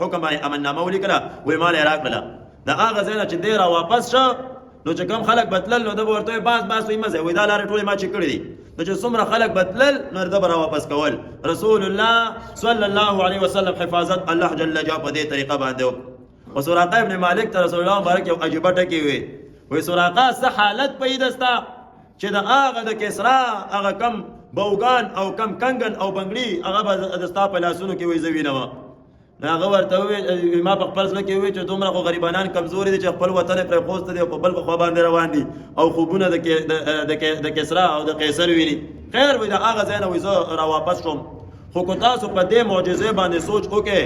حکم باندې امننامه ولیکله وایي مال یې راکړله د هغه ځای نه چې دی را واپس شه نو چې کوم خلک بتلل نو ده به ورته وایي باس وایي مه ځئ وایي دا لارې ټولې ما چې کړې دي نو چې څومره خلک بتلل نو ده به را واپس کول رسول الله صلی الله علیه وسلم حفاظت الله جل جلاله په دې طریقه باندې وکړو و سراقه ابن مالک ته رسول الله مبارک یو عجیبه ټکي وی سراقه څه حالت پیدا ستا چې د هغه د کسرا هغه کم بوګان او کم کنګن او بنګړي هغه به د ستا په لاسونو کې وی زه وینم هغه ورته وویل ما په خپل زړه کې وویل چې دومره خو غریبانان کمزوري دي چې خپل وطن یې پرېښوسته دی او په بل په خوا باندې روان دي او خوبونه د کسرا او د قیصر ویني خیر وي د هغه ځای نه وایي زه راواپس شوم خو که تاسو په دې معجزې باندې سوچ وکړئ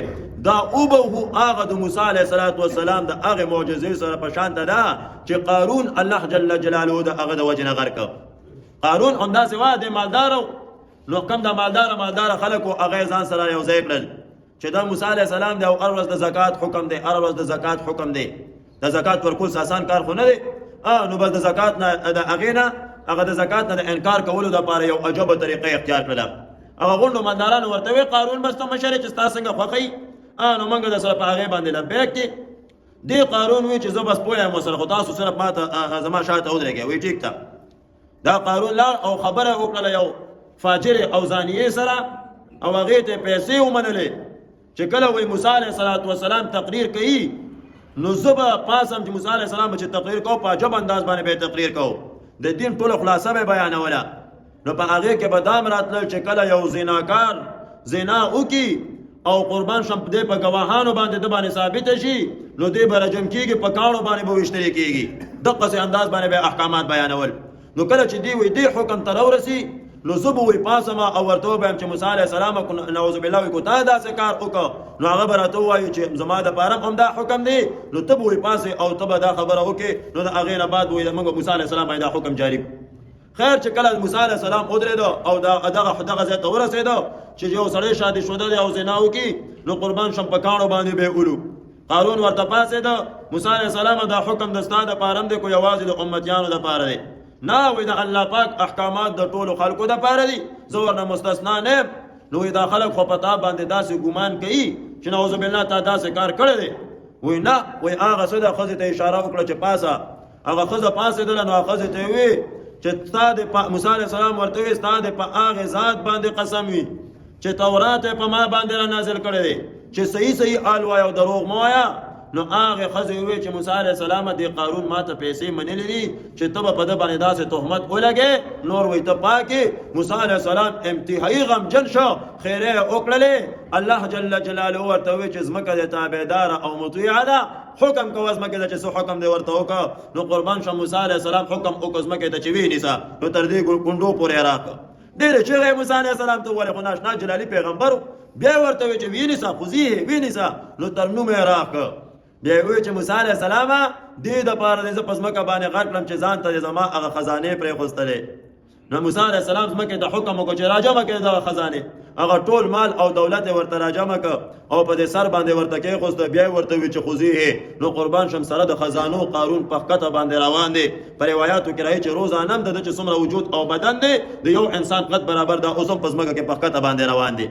دا اوبهو هغه د موسی علیه السلام د هغې معجزې سره په شانته ده چې قارون الله جل جلاله د هغه د وجې نه غرق کړ قارون همداسې وه د مالدار نو کم د مالدار خلک و هغه یې ځان سره یو ځای کړل چې دا موسی علیه السلام دی او هر ورځ د زکات حکم دی هر ورځ د زکات حکم دی د زکات ورکول آسان کار خو نه دی نو بس د زکات نه د هغې نه هغه د زکات نه د انکار کولو دپاره یو عجبه طریقه اختیار کړله هغه غونډو مالدارانو ورته وی قارون بس ته مشر چې ستا څنګه خوښوي نو موږ د سره په هغې باندې لبیک کې دې قارون وی چې زه بس پوه یم ورسره خو تاسو صرف ما ته زما شاته ودرېږئ وی ټیک ته دا قارون لاړ او خبره وکړله یو فاجر او زانیې سره او هغې ته پیسې ومنلې چې کله وی موسی علیه السلام تقریر کوي نو زه به پاسم چې موسی علیه السلام به چې تقریر کوو په عجب انداز باندې به تقریر کوو د دین ټوله خلاصه به بیانوله نو په هغې کې به دام راتلل چې کله یو زناکار زنا وکړي او قربان شم دې په ګواهانو باندې د باندې ثابته شي نو دې به رجم کېږي په کاڼو باندې به ویشتلې کېږي دقسې انداز باندې به احکامات بیانول نو کله چې دی وی دې حکم ته راورسي نو زه به وی پاسم او ورته وبیم چې موسی علیه السلام نعوذ بالله وی کو تا داسې کار وکړه نو هغه به راته ووایي چې زما دپاره هم دا حکم دی نو ته به وی پاسې او ته به دا خبره وکړې نو د هغې نه بعد وی موږ موسی علیه السلام باندې دا حکم جاري خیر چې کله موسی علیه السلام ودرېده او دغه ځای ته ورسېده چې یو سړی شادي شده دی او زنا وکړي نو قربان شم په کاڼو باندې به اولو قارون ورته پاڅېده موسی علیه السلام دا حکم د ستا دپاره هم دی کو یوازې د امتیانو دپاره دی نه وی د الله پاک احکامات د ټولو خلکو دپاره دي زه ورنه مستثنا نه یم نو وی دا خلک خو په تا باندې داسې ګمان کوي چې نعوذ بالله تا داسې کار کړی دی وی نه وی هغه څه د ښځې ته اشاره وکړه چې پاسه هغه ښځه پاڅېدله نو هغه ښځې ته یې وی چې ستا د موسی علیه السلام ورته وی ستا د په هغې ذات باندې قسم وي چې تورات یې په ما باندې را نازل کړی دی چې صحیح حال وایه او دروغ مه وایه نو هغې ښځې وویل چې موسی علیه السلام دې قارون ما ته پیسې منلې دي چې ته به په ده باندې داسې تهمت ولګې نور وایي ته پاکې موسی علیه السلام انتهایي غمجن شو خیرې یې وکړلې الله جل جلاله ورته وویل چې ځمکه دې تابعداره او مطیعه ده حکم کوه ځمکې ته چې څه حکم دې ورته وکړه نو قربان شو موسی علیه السلام حکم وکړه ځمکې ته چې ویې نو تر دې ګونډو پورې یې راکړه ډېرې چغې موسی علیه السلام ته وویلې خو ناشنا جلالي پیغمبر بیا یې ورته وویل چې ویې نیسه خو ځي ویې نیسه نو تر نوم یې راکړه بیا یې وویل چې موسی علیه السلام دې دپاره دی زه په ځمکه باندې غرق کړم چې ځان ته زما هغه خزانې پرېښوستلې نو موسی علیه السلام ځمکې ته حکم وکړو چې راجمع کړې دغه خزانې هغه ټول مال او دولت یې ورته راجمع کړه او په دې سر باندې ورته کېښوسته بیا یې ورته وویل چې خذیه نو قربان شم سره د خزانو قارون په ښکته باندې روان دی په روایاتو کې راځي چې روزانه هم د ده چې څومره وجود او بدن دی د یو انسان قد برابر دا اوس هم په ځمکه کې په ښکته باندې روان دی